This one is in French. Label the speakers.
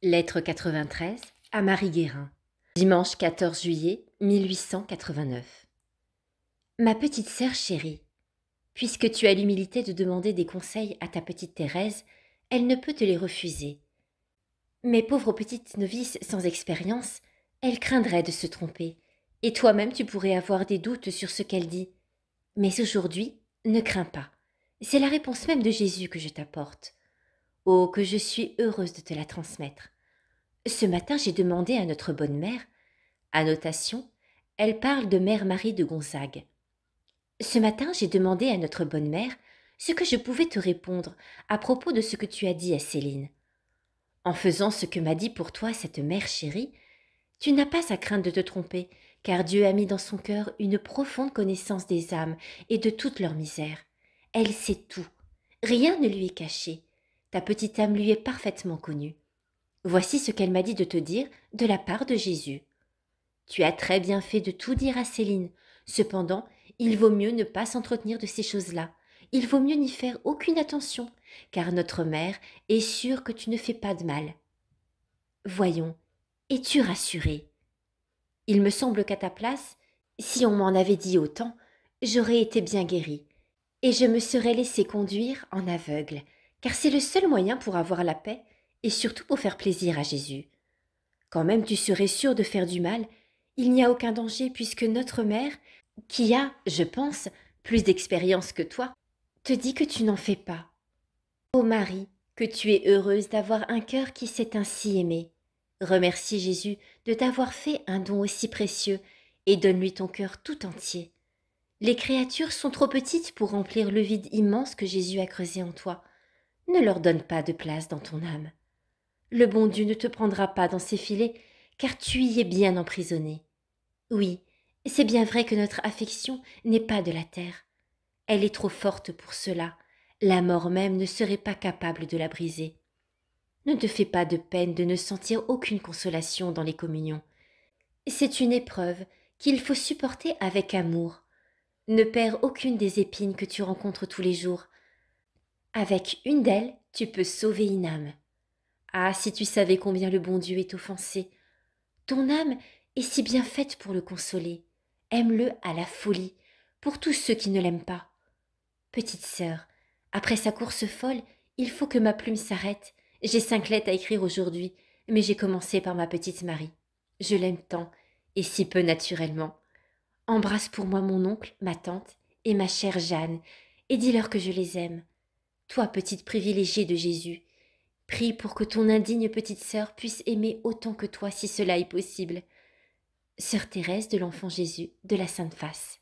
Speaker 1: Lettre 93 à Marie Guérin. Dimanche 14 juillet 1889. Ma petite sœur chérie, puisque tu as l'humilité de demander des conseils à ta petite Thérèse, elle ne peut te les refuser. Mais pauvre petite novice sans expérience, elle craindrait de se tromper, et toi-même tu pourrais avoir des doutes sur ce qu'elle dit. Mais aujourd'hui, ne crains pas. C'est la réponse même de Jésus que je t'apporte. Oh, que je suis heureuse de te la transmettre. Ce matin, j'ai demandé à notre bonne mère. Annotation, elle parle de Mère Marie de Gonzague. Ce matin, j'ai demandé à notre bonne mère ce que je pouvais te répondre à propos de ce que tu as dit à Céline. En faisant ce que m'a dit pour toi cette mère chérie, tu n'as pas à craindre de te tromper, car Dieu a mis dans son cœur une profonde connaissance des âmes et de toute leur misère. Elle sait tout. Rien ne lui est caché. Ta petite âme lui est parfaitement connue. Voici ce qu'elle m'a dit de te dire de la part de Jésus. Tu as très bien fait de tout dire à Céline. Cependant, il vaut mieux ne pas s'entretenir de ces choses-là. Il vaut mieux n'y faire aucune attention, car notre mère est sûre que tu ne fais pas de mal. Voyons, es-tu rassurée? Il me semble qu'à ta place, si on m'en avait dit autant, j'aurais été bien guérie, et je me serais laissée conduire en aveugle, car c'est le seul moyen pour avoir la paix, et surtout pour faire plaisir à Jésus. Quand même tu serais sûre de faire du mal, il n'y a aucun danger puisque notre mère, qui a, je pense, plus d'expérience que toi, te dit que tu n'en fais pas. Ô Marie, que tu es heureuse d'avoir un cœur qui s'est ainsi aimé. Remercie Jésus de t'avoir fait un don aussi précieux et donne-lui ton cœur tout entier. Les créatures sont trop petites pour remplir le vide immense que Jésus a creusé en toi. Ne leur donne pas de place dans ton âme. Le bon Dieu ne te prendra pas dans ses filets, car tu y es bien emprisonné. Oui, c'est bien vrai que notre affection n'est pas de la terre. Elle est trop forte pour cela. La mort même ne serait pas capable de la briser. Ne te fais pas de peine de ne sentir aucune consolation dans les communions. C'est une épreuve qu'il faut supporter avec amour. Ne perds aucune des épines que tu rencontres tous les jours. Avec une d'elles, tu peux sauver une âme. Ah, si tu savais combien le bon Dieu est offensé. Ton âme est si bien faite pour le consoler. Aime-le à la folie, pour tous ceux qui ne l'aiment pas. Petite sœur, après sa course folle, il faut que ma plume s'arrête. J'ai 5 lettres à écrire aujourd'hui, mais j'ai commencé par ma petite Marie. Je l'aime tant, et si peu naturellement. Embrasse pour moi mon oncle, ma tante et ma chère Jeanne, et dis-leur que je les aime. Toi, petite privilégiée de Jésus, prie pour que ton indigne petite sœur puisse aimer autant que toi si cela est possible. Sœur Thérèse de l'Enfant Jésus de la Sainte Face.